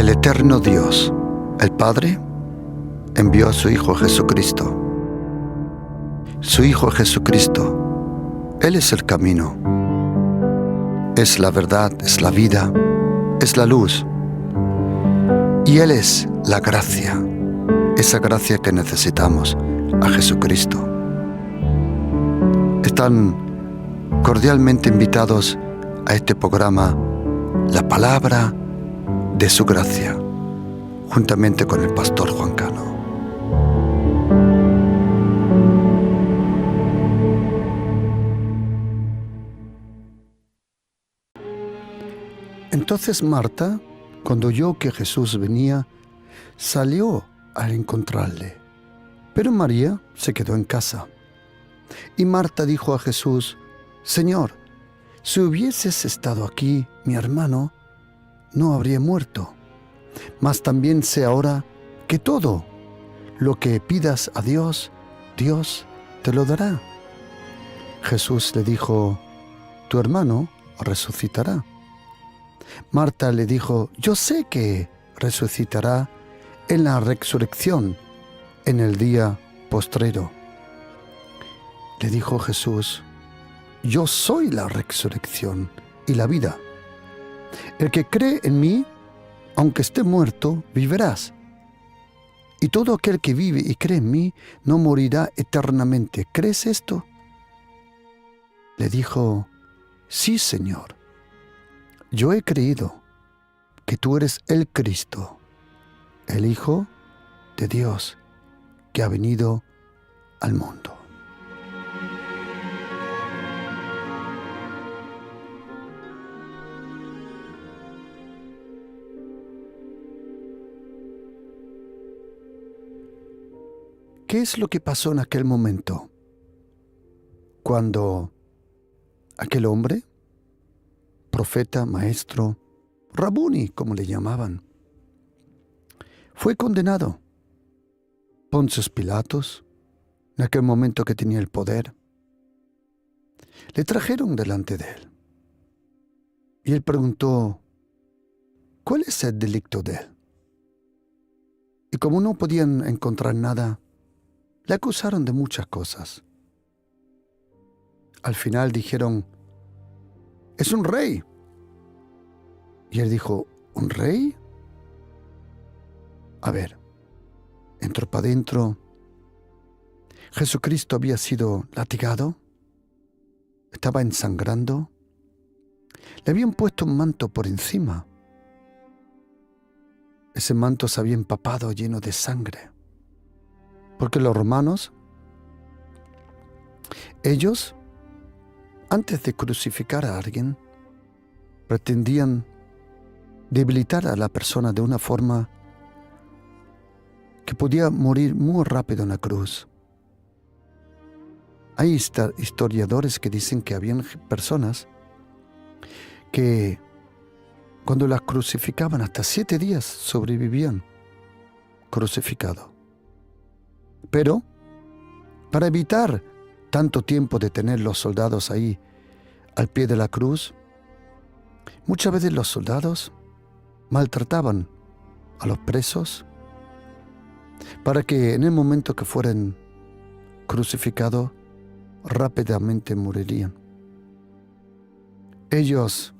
El eterno Dios, el Padre, envió a su Hijo Jesucristo. Su Hijo Jesucristo, Él es el camino, es la verdad, es la vida, es la luz. Y Él es la gracia, esa gracia que necesitamos, a Jesucristo. Están cordialmente invitados a este programa, La Palabra de su Gracia, juntamente con el pastor Juan Cano. Entonces Marta, cuando oyó que Jesús venía, salió a encontrarle, pero María se quedó en casa. Y Marta dijo a Jesús: Señor, si hubieses estado aquí, mi hermano no habría muerto. Mas también sé ahora que todo lo que pidas a Dios, Dios te lo dará. Jesús le dijo: tu hermano resucitará. Marta le dijo: yo sé que resucitará en la resurrección, en el día postrero. Le dijo Jesús: yo soy la resurrección y la vida. El que cree en mí, aunque esté muerto, vivirás. Y todo aquel que vive y cree en mí no morirá eternamente. ¿Crees esto? Le dijo: sí, Señor. Yo he creído que tú eres el Cristo, el Hijo de Dios, que ha venido al mundo. ¿Qué es lo que pasó en aquel momento? Cuando aquel hombre, profeta, maestro, Rabuni, como le llamaban, fue condenado. Poncio Pilatos, en aquel momento que tenía el poder, le trajeron delante de él. Y él preguntó: ¿cuál es el delito de él? Y como no podían encontrar nada, le acusaron de muchas cosas. Al final dijeron: es un rey. Y él dijo: ¿un rey? A ver, entró para adentro. Jesucristo había sido latigado, estaba ensangrando, le habían puesto un manto por encima. Ese manto se había empapado lleno de sangre. Porque los romanos, ellos, antes de crucificar a alguien, pretendían debilitar a la persona de una forma que podía morir muy rápido en la cruz. Hay historiadores que dicen que habían personas que cuando las crucificaban hasta 7 días sobrevivían crucificados. Pero para evitar tanto tiempo de tener los soldados ahí al pie de la cruz, muchas veces los soldados maltrataban a los presos para que en el momento que fueran crucificados rápidamente morirían. Ellos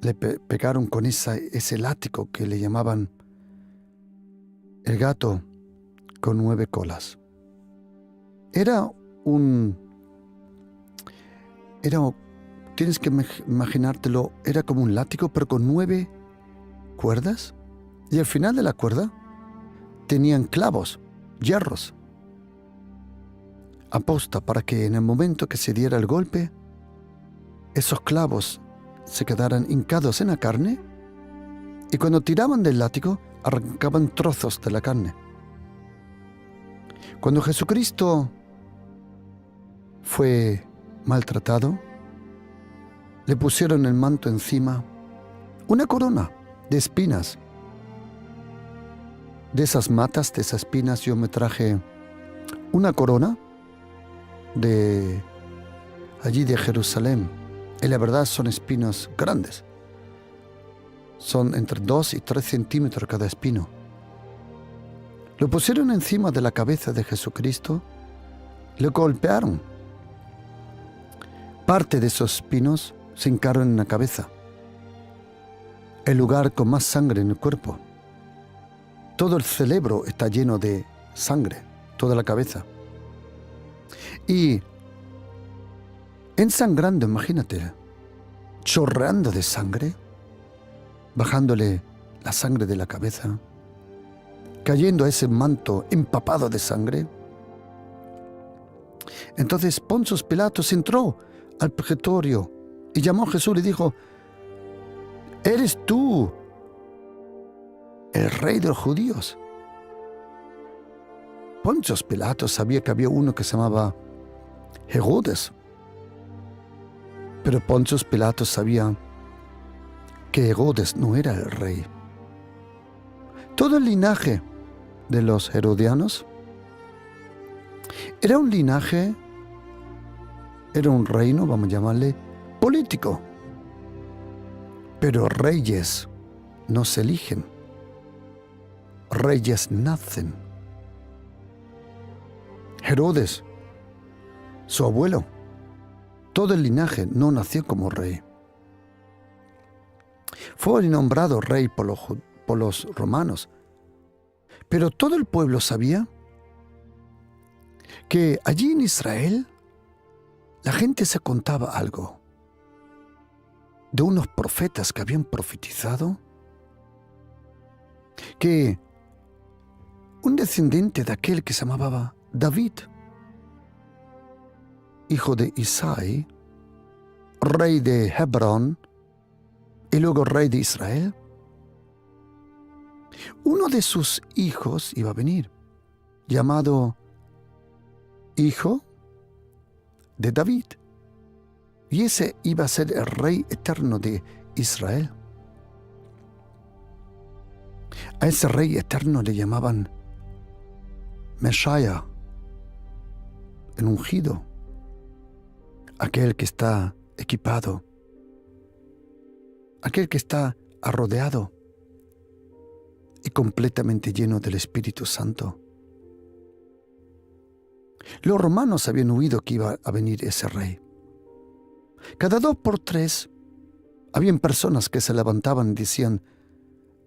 le pegaron con ese látigo que le llamaban el gato con 9 colas. Tienes que imaginártelo, era como un látigo, pero con 9 cuerdas. Y al final de la cuerda tenían clavos, hierros, aposta para que en el momento que se diera el golpe, esos clavos se quedaran hincados en la carne, y cuando tiraban del látigo, arrancaban trozos de la carne. Cuando Jesucristo fue maltratado, le pusieron el manto encima, una corona de espinas. De esas matas, de esas espinas, yo me traje una corona de allí de Jerusalén. Y la verdad son espinos grandes. son entre 2 y 3 centímetros cada espino. Lo pusieron encima de la cabeza de Jesucristo, le golpearon. Parte de esos espinos se hincaron en la cabeza, el lugar con más sangre en el cuerpo. Todo el cerebro está lleno de sangre, toda la cabeza. Y ensangrando, imagínate, chorreando de sangre, bajándole la sangre de la cabeza, cayendo a ese manto empapado de sangre. Entonces Poncio Pilatos entró al pretorio y llamó a Jesús y dijo: ¿eres tú el rey de los judíos? Poncio Pilatos sabía que había uno que se llamaba Herodes, pero Poncio Pilatos sabía que Herodes no era el rey. Todo el linaje de los herodianos era un linaje, era un reino, vamos a llamarle, político. Pero reyes no se eligen, reyes nacen. Herodes, su abuelo, todo el linaje no nació como rey. Fue nombrado rey por los romanos. Pero todo el pueblo sabía que allí en Israel la gente se contaba algo de unos profetas que habían profetizado que un descendiente de aquel que se llamaba David, hijo de Isaí, rey de Hebrón y luego rey de Israel, uno de sus hijos iba a venir, llamado hijo de David, y ese iba a ser el rey eterno de Israel. A ese rey eterno le llamaban Mesías, el ungido, aquel que está equipado, aquel que está rodeado y completamente lleno del Espíritu Santo. Los romanos habían oído que iba a venir ese rey. Cada 2 por 3 habían personas que se levantaban y decían: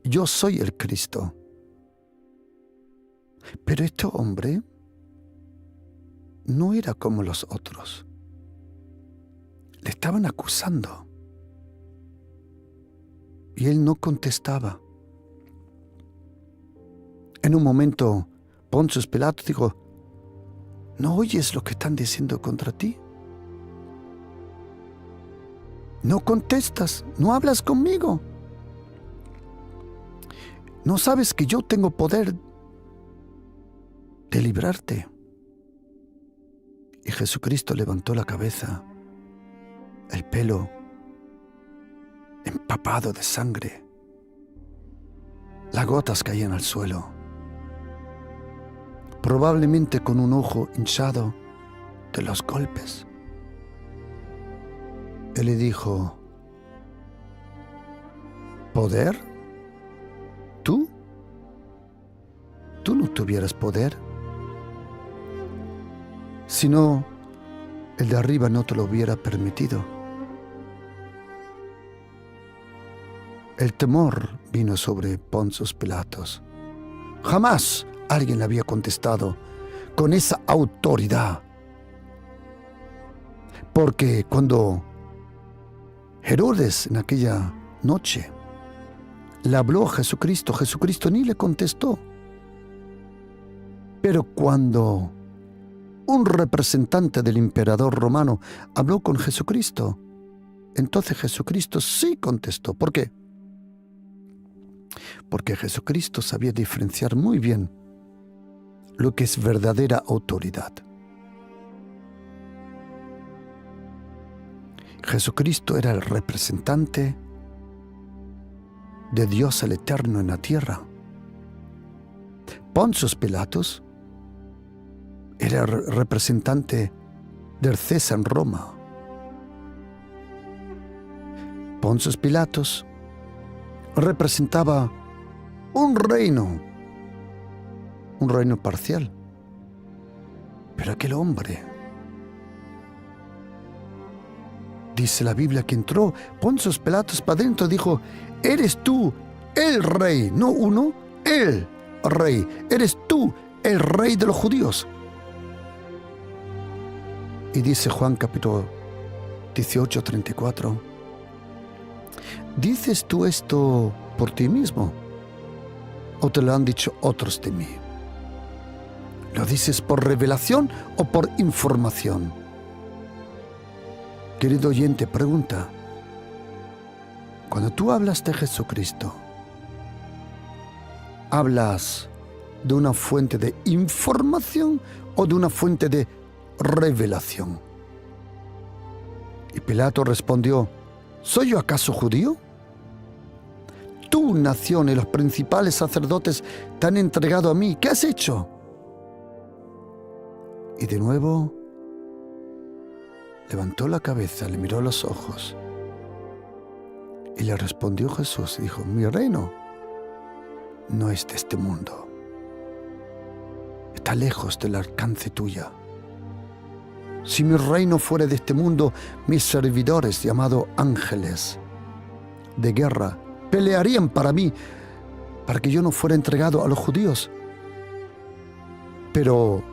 yo soy el Cristo. Pero este hombre no era como los otros. Le estaban acusando. Y él no contestaba. En un momento, Poncio Pilatos dijo: ¿no oyes lo que están diciendo contra ti? No contestas, no hablas conmigo. ¿No sabes que yo tengo poder de librarte? Y Jesucristo levantó la cabeza, el pelo empapado de sangre. Las gotas caían al suelo. Probablemente con un ojo hinchado de los golpes. Él le dijo: ¿poder? ¿Tú? ¿Tú no tuvieras poder? Si no, el de arriba no te lo hubiera permitido. El temor vino sobre Poncio Pilatos. Jamás alguien le había contestado con esa autoridad. Porque cuando Herodes en aquella noche le habló a Jesucristo, Jesucristo ni le contestó. Pero cuando un representante del emperador romano habló con Jesucristo, entonces Jesucristo sí contestó. ¿Por qué? Porque Jesucristo sabía diferenciar muy bien lo que es verdadera autoridad. Jesucristo era el representante de Dios el Eterno en la tierra. Poncio Pilatos era el representante del César en Roma. Poncio Pilatos representaba un reino parcial. Pero aquel hombre, dice la Biblia, que entró, Poncio Pilatos para adentro, dijo: eres tú el rey, no uno, el rey, eres tú el rey de los judíos. Y dice Juan capítulo 18, 34, ¿dices tú esto por ti mismo o te lo han dicho otros de mí? ¿Lo dices por revelación o por información? Querido oyente, pregunta: cuando tú hablas de Jesucristo, ¿hablas de una fuente de información o de una fuente de revelación? Y Pilato respondió: ¿soy yo acaso judío? Tu nación y los principales sacerdotes te han entregado a mí. ¿Qué has hecho? Y de nuevo levantó la cabeza, le miró a los ojos y le respondió Jesús y dijo: mi reino no es de este mundo. Está lejos del alcance tuya. Si mi reino fuera de este mundo, mis servidores, llamados ángeles de guerra, pelearían para mí, para que yo no fuera entregado a los judíos. Pero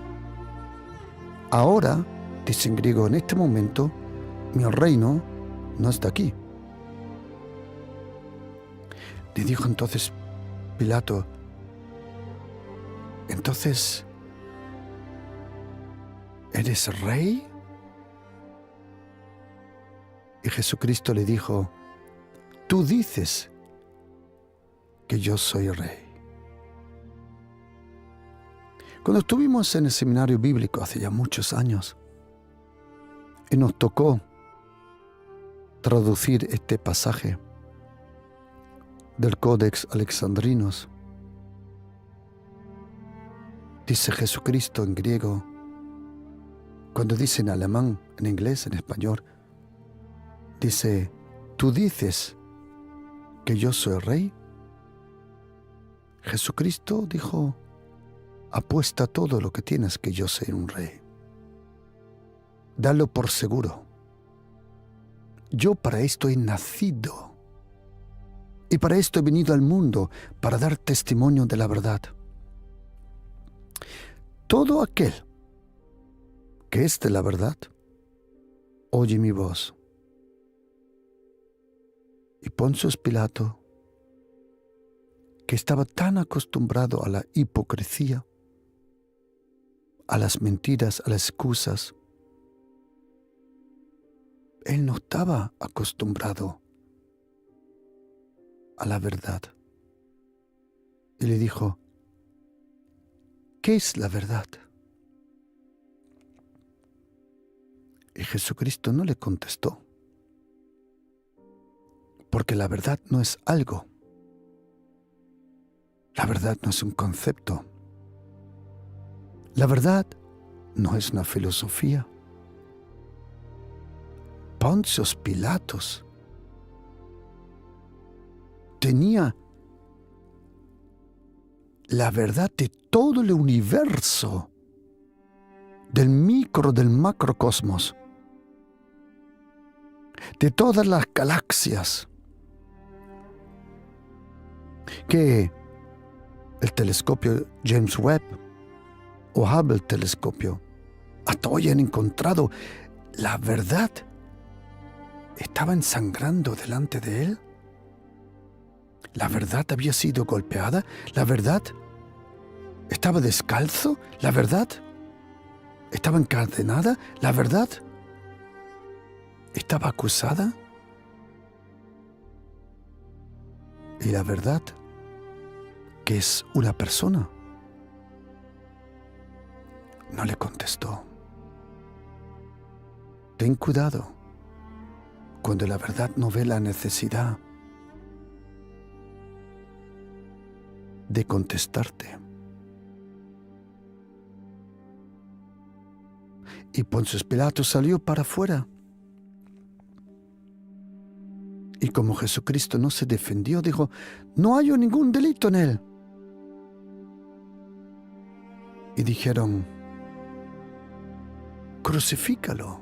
ahora, dice en griego, en este momento, mi reino no está aquí. Le dijo entonces Pilato: entonces, ¿eres rey? Y Jesucristo le dijo: tú dices que yo soy rey. Cuando estuvimos en el seminario bíblico hace ya muchos años y nos tocó traducir este pasaje del Codex Alexandrinos, dice Jesucristo en griego, cuando dice en alemán, en inglés, en español, dice: ¿tú dices que yo soy rey? Jesucristo dijo: apuesta todo lo que tienes que yo soy un rey. Dalo por seguro. Yo para esto he nacido y para esto he venido al mundo, para dar testimonio de la verdad. Todo aquel que es de la verdad oye mi voz. Y Poncio Pilato, que estaba tan acostumbrado a la hipocresía, a las mentiras, a las excusas, él no estaba acostumbrado a la verdad. Y le dijo: ¿qué es la verdad? Y Jesucristo no le contestó, porque la verdad no es algo. La verdad no es un concepto. La verdad no es una filosofía. Poncio Pilatos tenía la verdad de todo el universo, del micro, del macrocosmos, de todas las galaxias, que el telescopio James Webb o Hubble telescopio hasta hoy han encontrado. La verdad estaba ensangrando delante de él. La verdad había sido golpeada. La verdad estaba descalzo. La verdad estaba encadenada. La verdad estaba acusada. Y la verdad, que es una persona, no le contestó. Ten cuidado cuando la verdad no ve la necesidad de contestarte. Y Poncio Pilato salió para afuera Y como Jesucristo no se defendió, dijo, no hay ningún delito en él. Y dijeron, crucifícalo.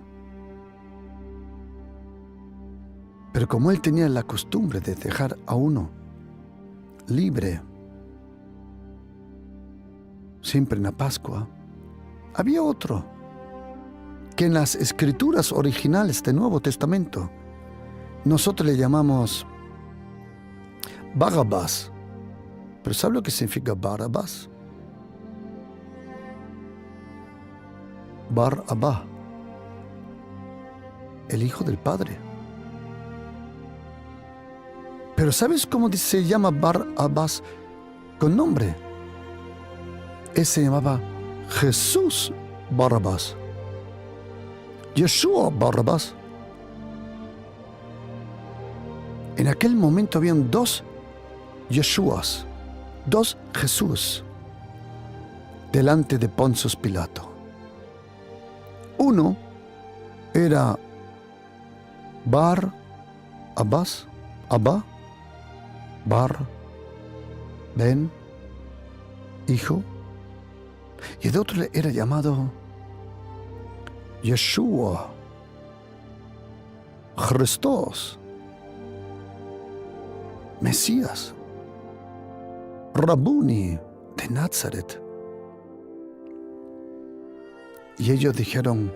Pero como él tenía la costumbre de dejar a uno libre, siempre en la Pascua, había otro que en las escrituras originales del Nuevo Testamento nosotros le llamamos Barrabás. ¿Pero sabe lo que significa Barrabás? Bar-Abba, el hijo del Padre. Pero ¿sabes cómo se llama Bar-Abás con nombre? Él se llamaba Jesús Barrabás. Yeshua Barrabás. En aquel momento habían dos Yeshuas, dos Jesús, delante de Poncio Pilato. Uno era Bar-Abás, Abba, Bar, Ben, hijo, y el otro era llamado Yeshua, Christos, Mesías, Rabuni de Nazaret. Y ellos dijeron,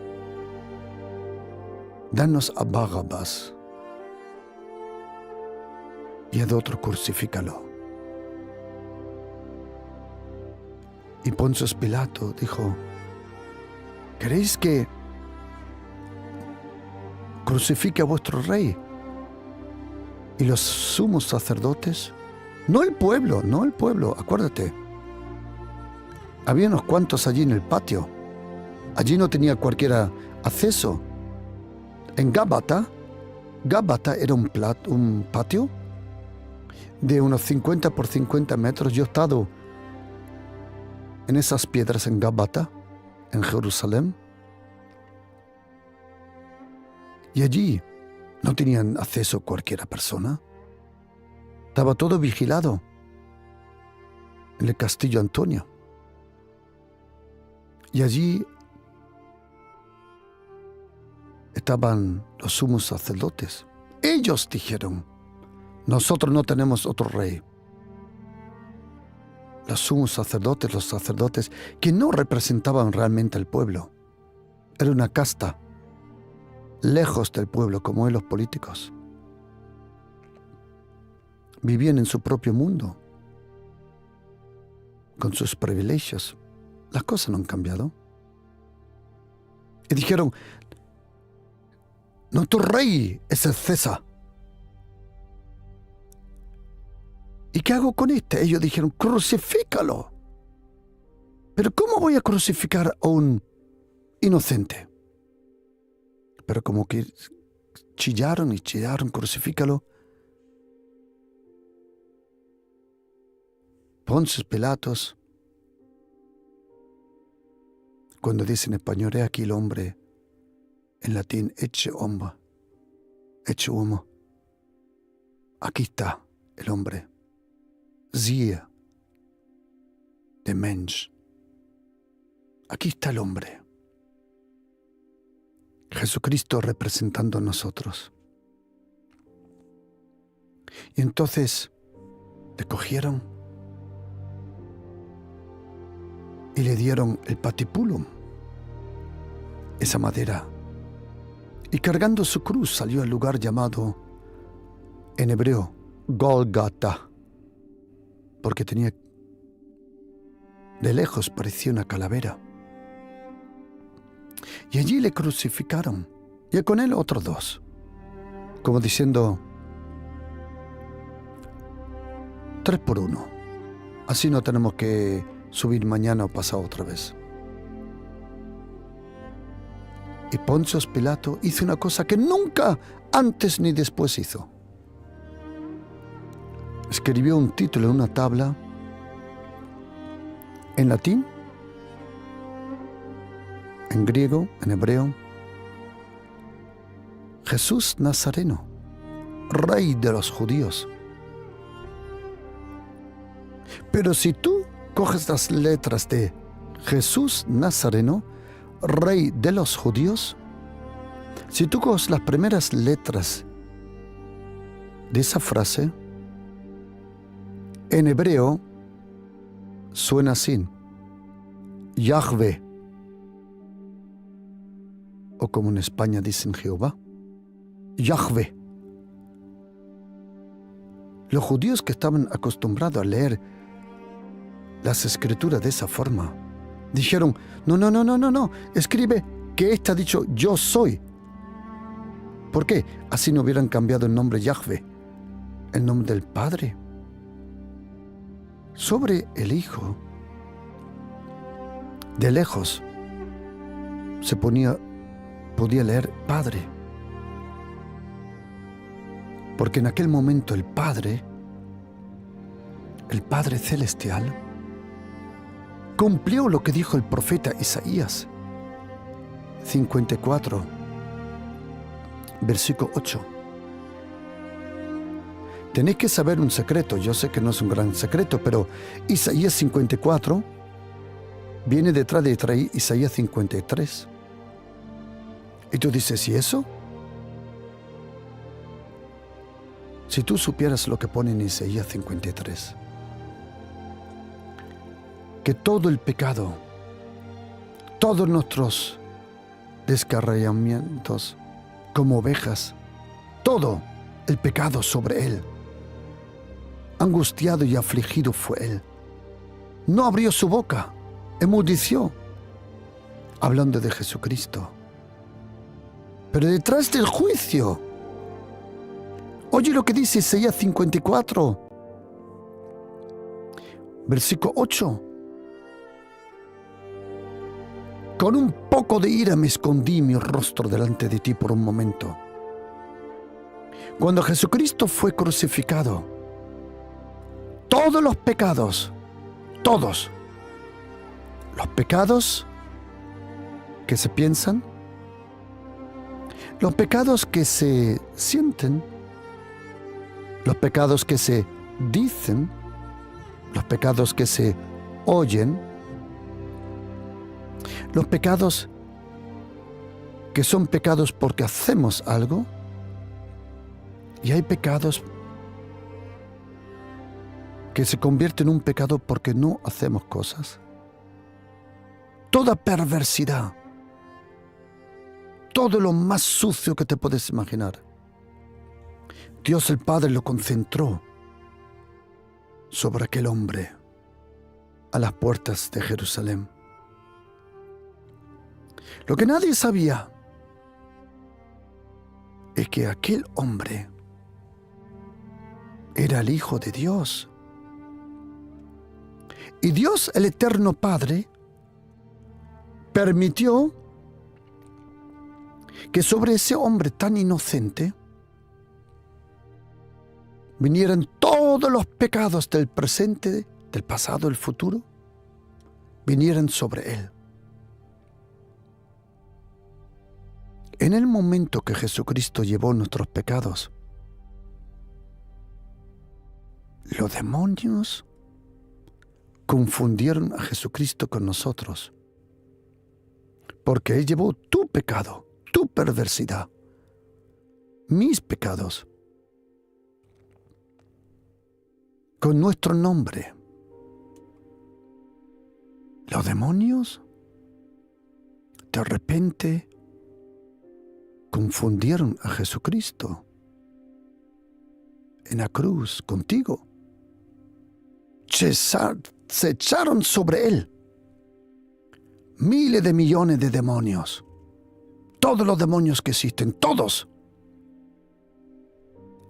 danos a Barrabás. Y el otro, crucifícalo. Y Poncio Pilato dijo, ¿queréis que crucifique a vuestro rey? Y los sumos sacerdotes, no el pueblo, acuérdate. Había unos cuantos allí en el patio. Allí no tenía cualquiera acceso. En Gábata era un patio de unos 50 por 50 metros. Yo he estado en esas piedras en Gábata, en Jerusalén. Y allí no tenían acceso cualquiera persona. Estaba todo vigilado en el Castillo Antonio. Y allí estaban los sumos sacerdotes. Ellos dijeron, nosotros no tenemos otro rey. Los sumos sacerdotes, los sacerdotes que no representaban realmente al pueblo. Era una casta, lejos del pueblo, como los políticos. Vivían en su propio mundo, con sus privilegios. Las cosas no han cambiado. Y dijeron, nuestro rey es el César. ¿Y qué hago con este? Ellos dijeron, crucifícalo. Pero ¿cómo voy a crucificar a un inocente? Pero como que chillaron, crucifícalo. Poncio Pilatos, cuando dice en español, he aquí el hombre, en latín, ecce homo. Aquí está el hombre. Siehe, de Mensch. Aquí está el hombre. Jesucristo representando a nosotros. Y entonces le cogieron y le dieron el patipulum, esa madera. Y cargando su cruz salió al lugar llamado, en hebreo, Golgata, porque tenía, de lejos parecía una calavera. Y allí le crucificaron, y con él otros dos, como diciendo, 3 por 1. Así no tenemos que subir mañana o pasado otra vez. Y Poncio Pilato hizo una cosa que nunca antes ni después hizo. Escribió un título en una tabla en latín, en griego, en hebreo: Jesús Nazareno, Rey de los judíos. Pero si tú coges las letras de Jesús Nazareno, Rey de los judíos, si tú coges las primeras letras de esa frase, en hebreo suena así: Yahvé, o como en España dicen Jehová, Yahvé. Los judíos que estaban acostumbrados a leer las escrituras de esa forma, dijeron: no, escribe que está dicho yo soy. ¿Por qué? Así no hubieran cambiado el nombre Yahvé, el nombre del Padre, sobre el Hijo. De lejos se podía leer Padre, porque en aquel momento el Padre celestial, cumplió lo que dijo el profeta Isaías 54, versículo 8. Tenéis que saber un secreto. Yo sé que no es un gran secreto, pero Isaías 54 viene detrás de Isaías 53. Y tú dices: ¿y eso? Si tú supieras lo que pone en Isaías 53, que todo el pecado, todos nuestros descarriamientos como ovejas, todo el pecado sobre él, angustiado y afligido fue él. No abrió su boca, emudeció, hablando de Jesucristo. Pero detrás del juicio, oye lo que dice Isaías 54, versículo 8. Con un poco de ira me escondí mi rostro delante de ti por un momento. Cuando Jesucristo fue crucificado, todos los pecados, todos los pecados que se piensan, los pecados que se sienten, los pecados que se dicen, los pecados que se oyen, los pecados que son pecados porque hacemos algo, y hay pecados que se convierten en un pecado porque no hacemos cosas. Toda perversidad, todo lo más sucio que te puedes imaginar, Dios el Padre lo concentró sobre aquel hombre a las puertas de Jerusalén. Lo que nadie sabía es que aquel hombre era el Hijo de Dios. Y Dios, el Eterno Padre, permitió que sobre ese hombre tan inocente vinieran todos los pecados del presente, del pasado, del futuro, vinieran sobre él. En el momento que Jesucristo llevó nuestros pecados, los demonios confundieron a Jesucristo con nosotros, porque Él llevó tu pecado, tu perversidad, mis pecados, con nuestro nombre. Los demonios de repente confundieron a Jesucristo en la cruz contigo. Se echaron sobre él miles de millones de demonios. Todos los demonios que existen, todos.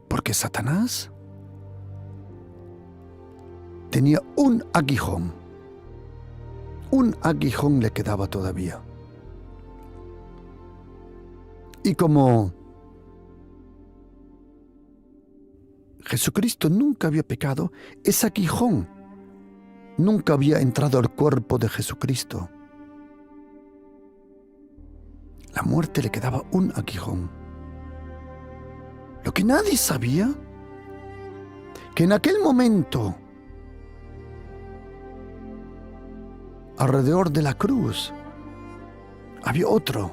Porque Satanás tenía un aguijón. Un aguijón le quedaba todavía. Y como Jesucristo nunca había pecado, ese aguijón nunca había entrado al cuerpo de Jesucristo. La muerte le quedaba un aguijón. Lo que nadie sabía, que en aquel momento, alrededor de la cruz, había otro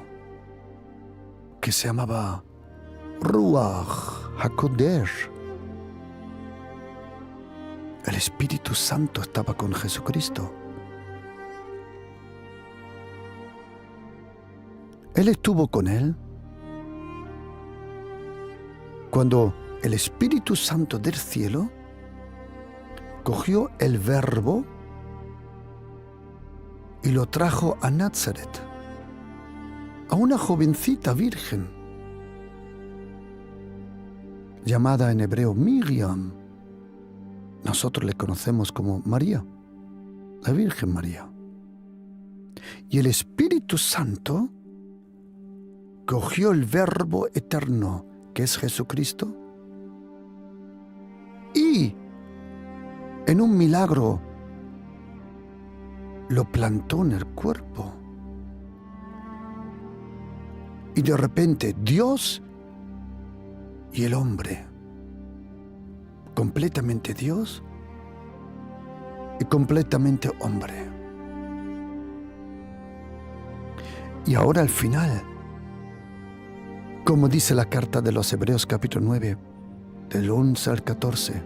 que se llamaba Ruach HaKodesh. El Espíritu Santo estaba con Jesucristo. Él estuvo con él cuando el Espíritu Santo del cielo cogió el Verbo y lo trajo a Nazaret, a una jovencita virgen, llamada en hebreo Miriam. Nosotros le conocemos como María, la Virgen María. Y el Espíritu Santo cogió el Verbo eterno, que es Jesucristo, y en un milagro lo plantó en el cuerpo. Y de repente Dios y el hombre, completamente Dios y completamente hombre. Y ahora al final, como dice la carta de los Hebreos capítulo 9, del 11 al 14,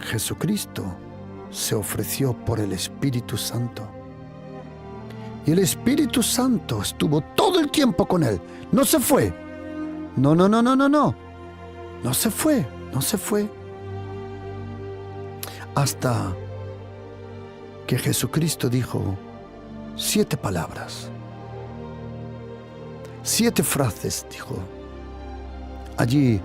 Jesucristo se ofreció por el Espíritu Santo. Y el Espíritu Santo estuvo todo el tiempo con él. No se fue. No. No se fue. Hasta que Jesucristo dijo 7 palabras. 7 frases dijo. Allí,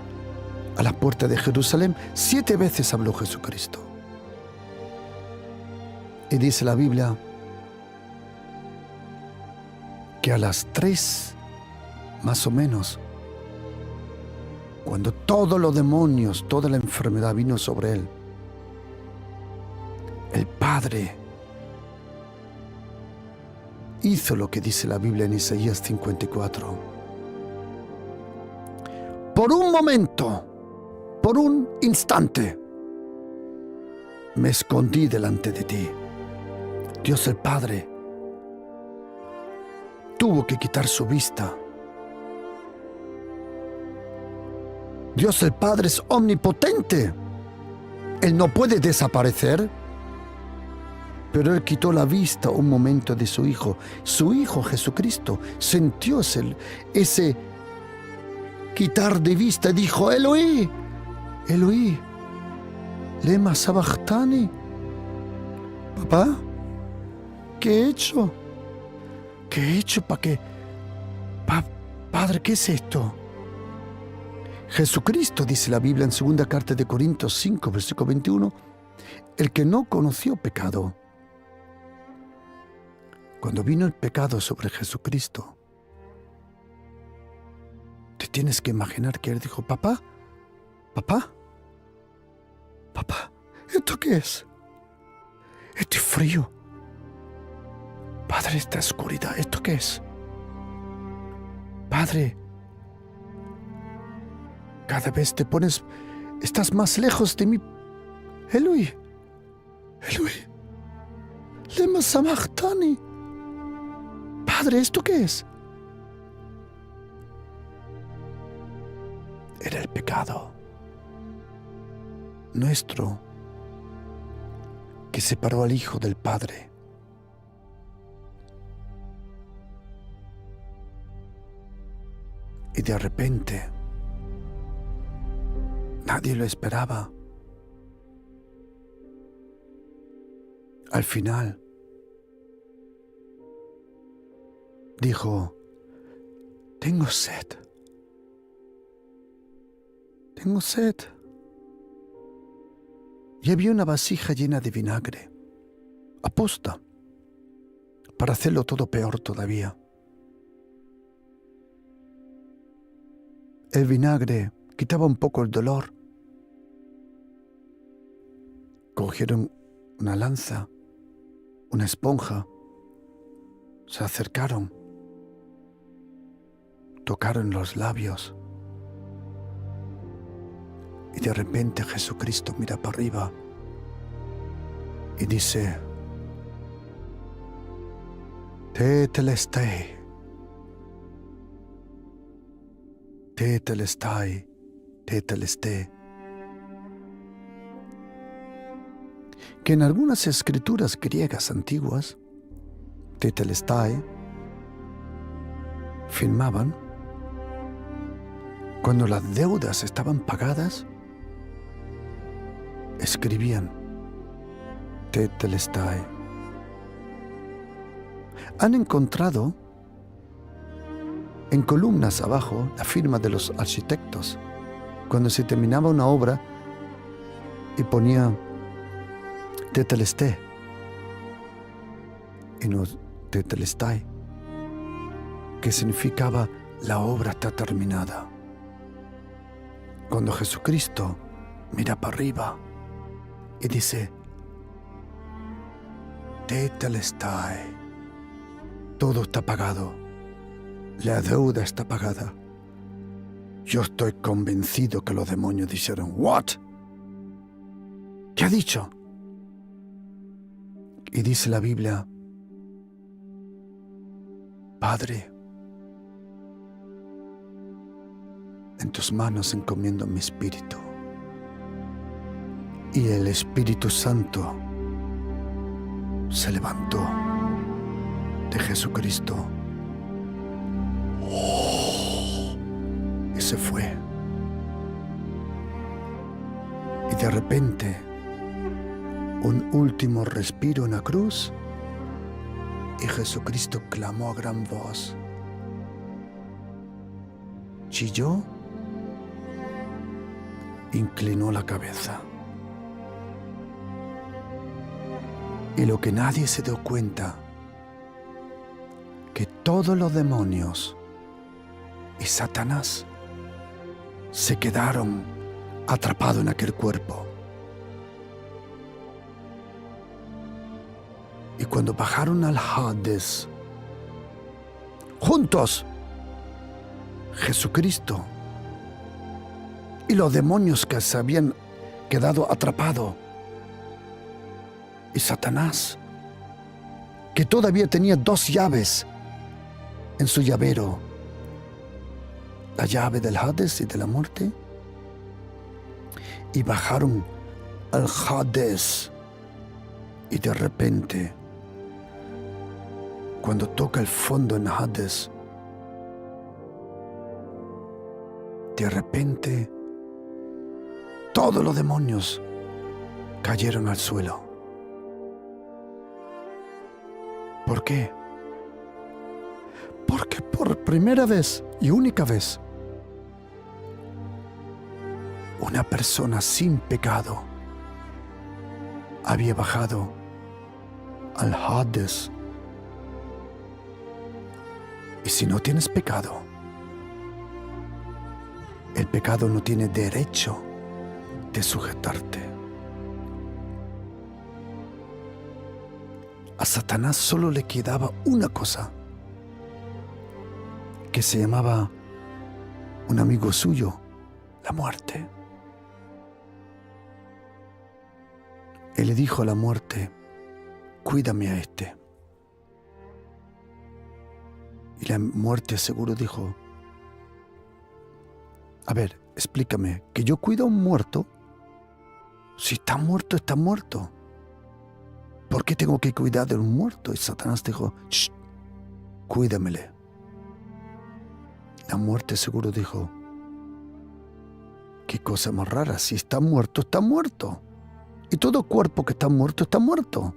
a la puerta de Jerusalén, 7 veces habló Jesucristo. Y dice la Biblia que a las 3, más o menos, cuando todos los demonios, toda la enfermedad vino sobre él, el Padre hizo lo que dice la Biblia en Isaías 54. Por un momento, por un instante, me escondí delante de ti. Dios el Padre tuvo que quitar su vista. Dios el Padre es omnipotente. Él no puede desaparecer. Pero Él quitó la vista un momento de su Hijo. Su Hijo Jesucristo sintió ese quitar de vista y dijo: Eloí, Eloí, lema sabachthani. Papá, ¿qué he hecho? ¿Qué he hecho para que... Padre, ¿qué es esto? Jesucristo, dice la Biblia en 2 carta de Corintios 5, versículo 21, el que no conoció pecado. Cuando vino el pecado sobre Jesucristo, te tienes que imaginar que Él dijo: papá, ¿esto qué es? Este frío. Padre, esta oscuridad, ¿esto qué es? Padre, cada vez estás más lejos de mí. Eloí, lema sabachthani. Padre, ¿esto qué es? Era el pecado nuestro que separó al Hijo del Padre. Y de repente, nadie lo esperaba. Al final, dijo: tengo sed. Y había una vasija llena de vinagre, aposta, para hacerlo todo peor todavía. El vinagre quitaba un poco el dolor. Cogieron una lanza, una esponja, se acercaron, tocaron los labios Y de repente Jesucristo mira para arriba y dice: Tetelestai, tetelestai, tetelestai. Que en algunas escrituras griegas antiguas, tetelestai, firmaban cuando las deudas estaban pagadas, escribían tetelestai. Han encontrado en columnas abajo la firma de los arquitectos cuando se terminaba una obra y ponía tetelestai y no tetelestai, que significaba la obra está terminada. Cuando Jesucristo mira para arriba y dice tetelestai, todo está pagado, la deuda está pagada. Yo estoy convencido que los demonios dijeron: ¿What? ¿Qué ha dicho? Y dice la Biblia: Padre, en tus manos encomiendo mi espíritu. Y el Espíritu Santo se levantó de Jesucristo y se fue. Y de repente, un último respiro en la cruz, y Jesucristo clamó a gran voz, chilló, inclinó la cabeza. Y lo que nadie se dio cuenta, que todos los demonios y Satanás se quedaron atrapados en aquel cuerpo. Y cuando bajaron al Hades, juntos, Jesucristo y los demonios que se habían quedado atrapados, y Satanás, que todavía tenía 2 llaves en su llavero, la llave del Hades y de la muerte, y bajaron al Hades. Y de repente, cuando toca el fondo en Hades, de repente todos los demonios cayeron al suelo. ¿Por qué? Porque por primera vez y única vez, una persona sin pecado había bajado al Hades. Y si no tienes pecado, el pecado no tiene derecho de sujetarte. A Satanás solo le quedaba una cosa, que se llamaba un amigo suyo, la muerte. Él le dijo a la muerte: cuídame a este. Y la muerte seguro dijo: a ver, explícame, ¿que yo cuido a un muerto? Si está muerto, está muerto. ¿Por qué tengo que cuidar de un muerto? Y Satanás dijo: shh, cuídamele. La muerte seguro dijo: qué cosa más rara, si está muerto, está muerto. Y todo cuerpo que está muerto, está muerto.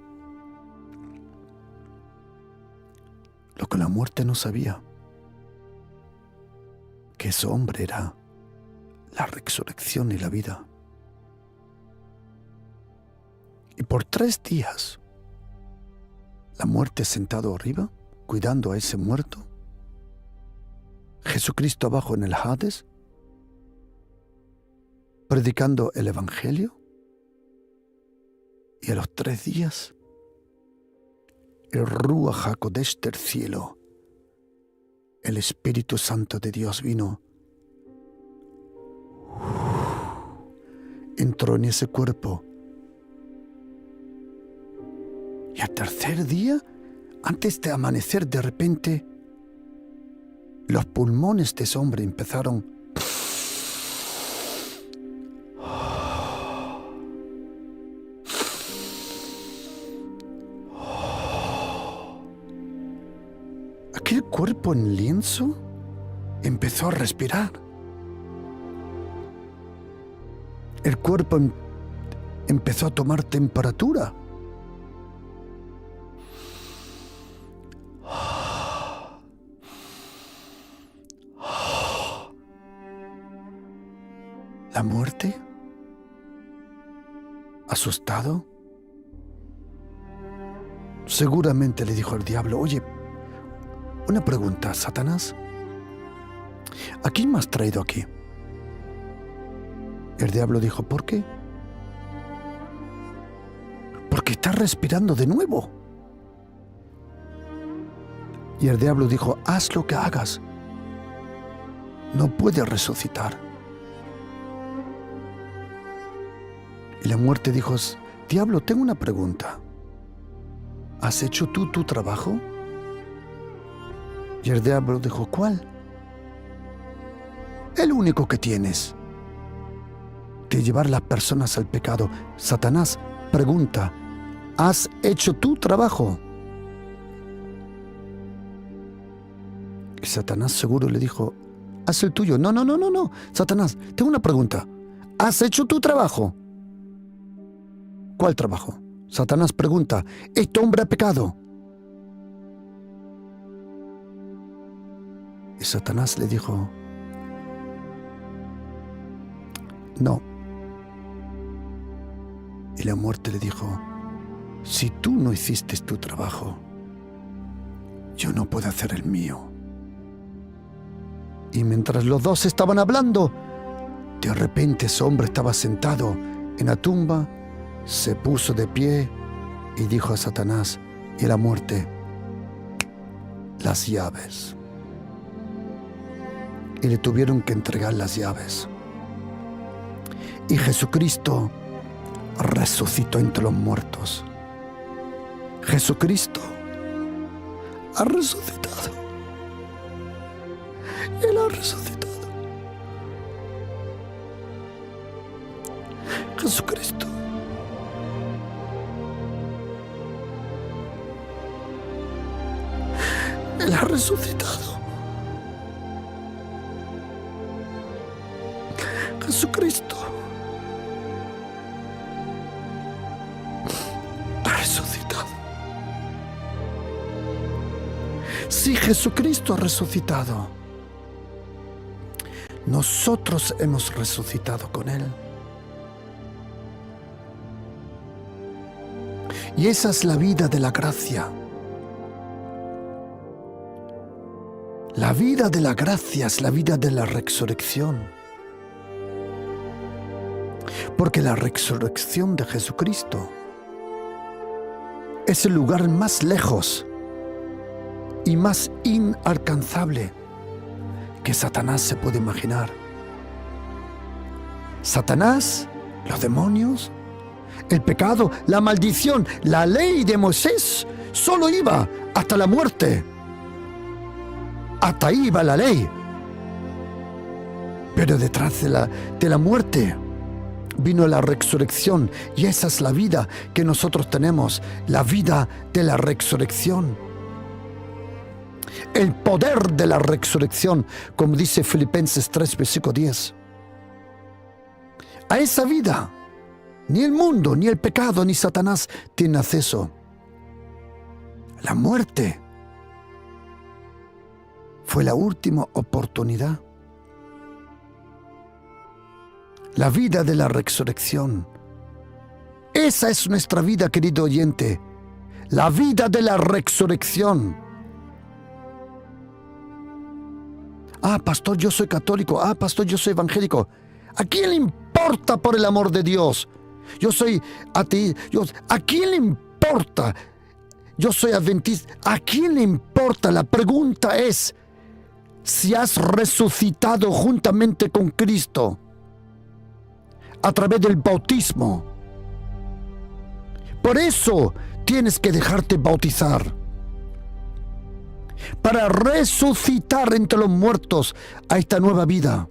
Lo que la muerte no sabía, que ese hombre era la resurrección y la vida. Y por 3 días, la muerte sentado arriba, cuidando a ese muerto, Jesucristo abajo en el Hades, predicando el Evangelio, y a los 3 días, el Ruach HaKodesh del cielo, el Espíritu Santo de Dios vino entró en ese cuerpo. Y al tercer día, antes de amanecer, de repente, los pulmones de ese hombre empezaron aquel cuerpo en lienzo empezó a respirar. El cuerpo empezó a tomar temperatura. La muerte, asustado, seguramente le dijo al diablo: oye, una pregunta, Satanás, ¿a quién me has traído aquí? El diablo dijo: ¿por qué? Porque estás respirando de nuevo. Y el diablo dijo: haz lo que hagas, no puedes resucitar. Y la muerte dijo: diablo, tengo una pregunta. ¿Has hecho tú tu trabajo? Y el diablo dijo: ¿cuál? El único que tienes, de llevar las personas al pecado. Satanás pregunta: ¿has hecho tu trabajo? Y Satanás seguro le dijo: haz el tuyo. No. Satanás, tengo una pregunta. ¿Has hecho tu trabajo? ¿Cuál trabajo? Satanás pregunta: este hombre ha pecado. Y Satanás le dijo: no. Y la muerte le dijo: si tú no hiciste tu trabajo, yo no puedo hacer el mío. Y mientras los dos estaban hablando, de repente ese hombre estaba sentado en la tumba, se puso de pie y dijo a Satanás y a la muerte: las llaves. Y le tuvieron que entregar las llaves. Y Jesucristo resucitó entre los muertos. Jesucristo ha resucitado. Él ha resucitado. Jesucristo. Él ha resucitado. Jesucristo ha resucitado. Si Jesucristo ha resucitado, nosotros hemos resucitado con Él. Y esa es la vida de la gracia. La vida de la gracia es la vida de la resurrección. Porque la resurrección de Jesucristo es el lugar más lejos y más inalcanzable que Satanás se puede imaginar. Satanás, los demonios, el pecado, la maldición, la ley de Moisés solo iba hasta la muerte. Hasta ahí iba la ley. Pero detrás de la muerte vino la resurrección, y esa es la vida que nosotros tenemos, la vida de la resurrección. El poder de la resurrección, como dice Filipenses 3, versículo 10. A esa vida, ni el mundo, ni el pecado, ni Satanás tienen acceso. La muerte fue la última oportunidad. La vida de la resurrección. Esa es nuestra vida, querido oyente. La vida de la resurrección. Ah, pastor, yo soy católico. Ah, pastor, yo soy evangélico. ¿A quién le importa, por el amor de Dios? Yo soy ateo. ¿A quién le importa? Yo soy adventista. ¿A quién le importa? La pregunta es si has resucitado juntamente con Cristo. a través del bautismo. Por eso tienes que dejarte bautizar, para resucitar entre los muertos a esta nueva vida.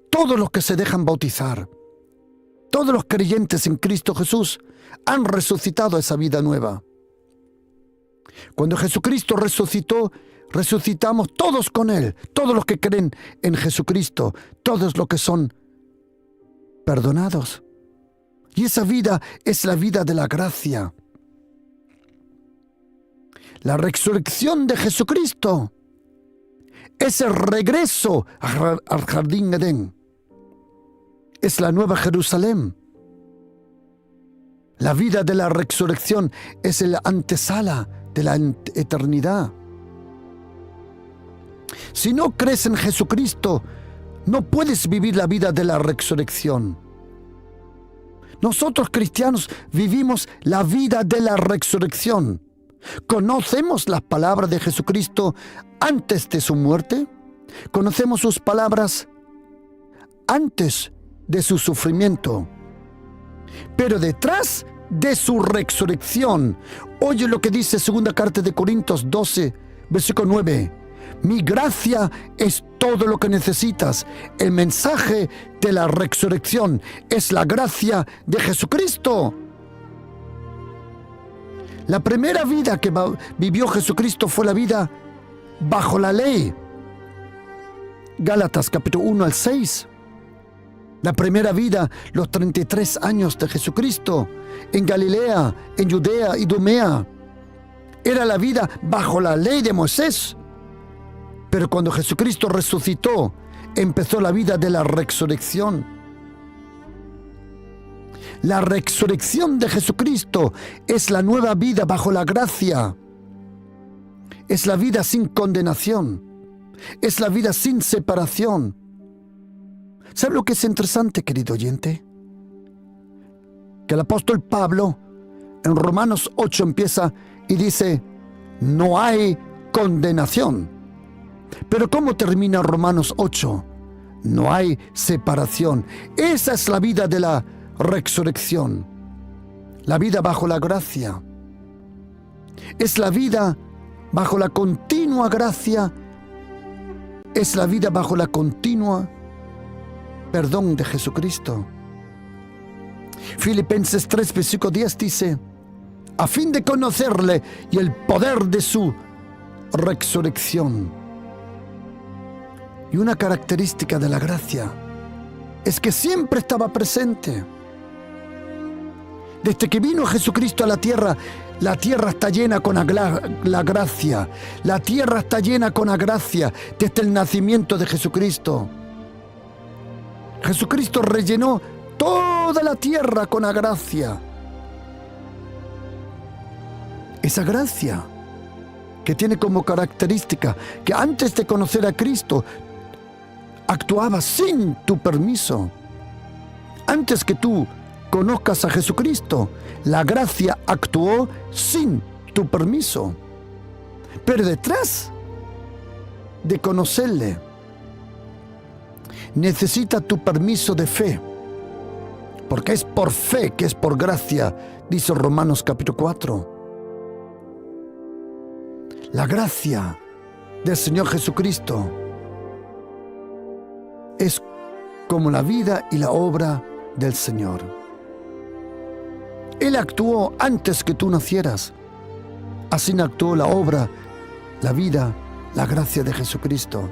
Todos los que se dejan bautizar, todos los creyentes en Cristo Jesús han resucitado a esa vida nueva. Cuando Jesucristo resucitó, resucitamos todos con Él, todos los que creen en Jesucristo, todos los que son perdonados. Y esa vida es la vida de la gracia. La resurrección de Jesucristo es el regreso al jardín Edén. Es la nueva Jerusalén. La vida de la resurrección es la antesala de la eternidad. Si no crees en Jesucristo, no puedes vivir la vida de la resurrección. Nosotros cristianos vivimos la vida de la resurrección. ¿Conocemos las palabras de Jesucristo antes de su muerte? ¿Conocemos sus palabras antes de su sufrimiento? Pero detrás de su resurrección, oye lo que dice 2 carta de Corintios 12, versículo 9. Mi gracia es todo lo que necesitas. El mensaje de la resurrección es la gracia de Jesucristo. La primera vida que vivió Jesucristo fue la vida bajo la ley. Gálatas capítulo 1 al 6. La primera vida, los 33 años de Jesucristo, en Galilea, en Judea y Idumea, era la vida bajo la ley de Moisés. Pero cuando Jesucristo resucitó, empezó la vida de la resurrección. La resurrección de Jesucristo es la nueva vida bajo la gracia. Es la vida sin condenación. Es la vida sin separación. ¿Sabe lo que es interesante, querido oyente? Que el apóstol Pablo en Romanos 8 empieza y dice, no hay condenación. Pero ¿cómo termina Romanos 8? No hay separación. Esa es la vida de la resurrección. La vida bajo la gracia. Es la vida bajo la continua gracia. Es la vida bajo la continua perdón de Jesucristo. Filipenses 3, versículo 10 dice, a fin de conocerle y el poder de su resurrección. Y una característica de la gracia es que siempre estaba presente. Desde que vino Jesucristo a la tierra está llena con la gracia. La tierra está llena con la gracia desde el nacimiento de Jesucristo. Jesucristo rellenó toda la tierra con la gracia. Esa gracia que tiene como característica que antes de conocer a Cristo actuaba sin tu permiso. Antes que tú conozcas a Jesucristo, la gracia actuó sin tu permiso. Pero detrás de conocerle, necesita tu permiso de fe, porque es por fe que es por gracia, dice Romanos capítulo 4. La gracia del Señor Jesucristo es como la vida y la obra del Señor. Él actuó antes que tú nacieras. Así actuó la obra, la vida, la gracia de Jesucristo.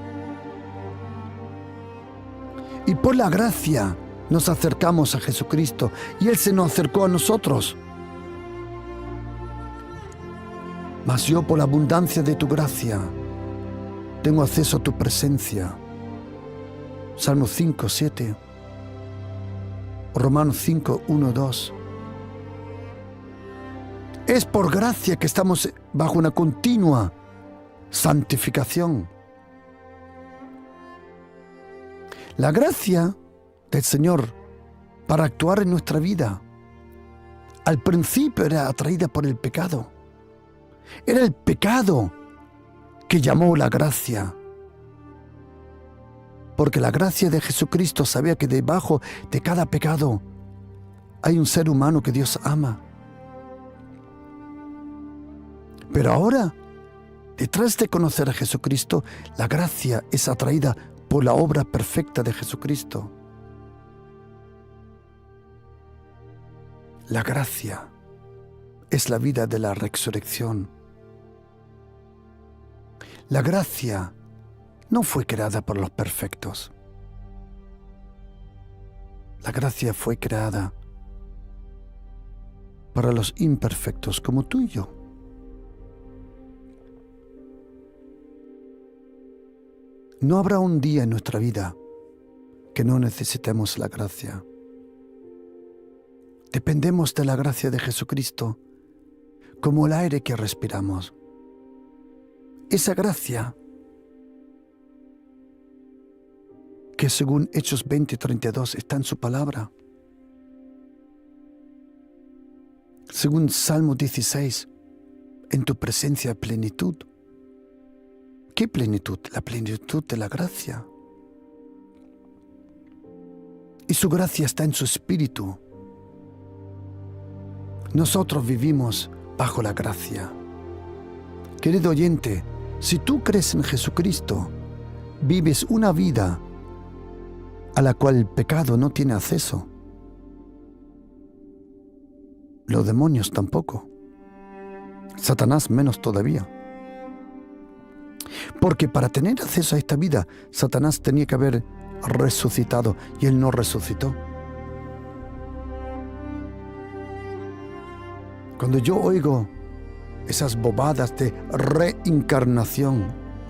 Y por la gracia nos acercamos a Jesucristo y Él se nos acercó a nosotros. Mas yo, por la abundancia de tu gracia, tengo acceso a tu presencia. Salmo 5, 7. Romanos 5, 1, 2. Es por gracia que estamos bajo una continua santificación. La gracia del Señor para actuar en nuestra vida, al principio era atraída por el pecado. Era el pecado que llamó la gracia. porque la gracia de Jesucristo sabía que debajo de cada pecado hay un ser humano que Dios ama. Pero ahora, detrás de conocer a Jesucristo, la gracia es atraída por la obra perfecta de Jesucristo. La gracia es la vida de la resurrección. La gracia no fue creada por los perfectos. La gracia fue creada para los imperfectos como tú y yo. No habrá un día en nuestra vida que no necesitemos la gracia. Dependemos de la gracia de Jesucristo como el aire que respiramos. Esa gracia que según Hechos 20:32 está en su palabra. Según Salmo 16, en tu presencia plenitud. ¿Qué plenitud? La plenitud de la gracia. Y su gracia está en su espíritu. Nosotros vivimos bajo la gracia. Querido oyente, si tú crees en Jesucristo, vives una vida a la cual el pecado no tiene acceso. Los demonios tampoco. Satanás menos todavía. Porque para tener acceso a esta vida, Satanás tenía que haber resucitado y él no resucitó. Cuando yo oigo esas bobadas de reencarnación,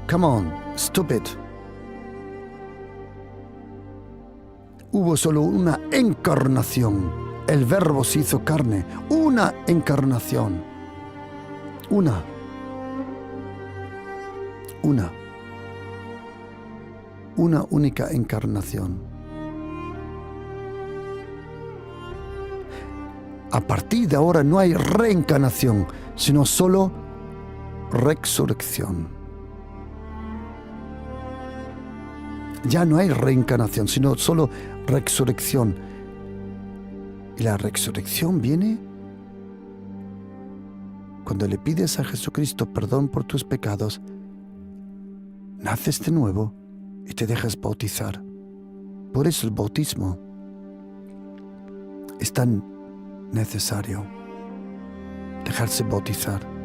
come on, stupid. Hubo solo una encarnación. El Verbo se hizo carne. Una encarnación. Una única encarnación. A partir de ahora no hay reencarnación, sino solo resurrección. Ya no hay reencarnación, sino solo resurrección. Y la resurrección viene cuando le pides a Jesucristo perdón por tus pecados, naces de nuevo y te dejas bautizar. Por eso el bautismo es tan necesario, dejarse bautizar.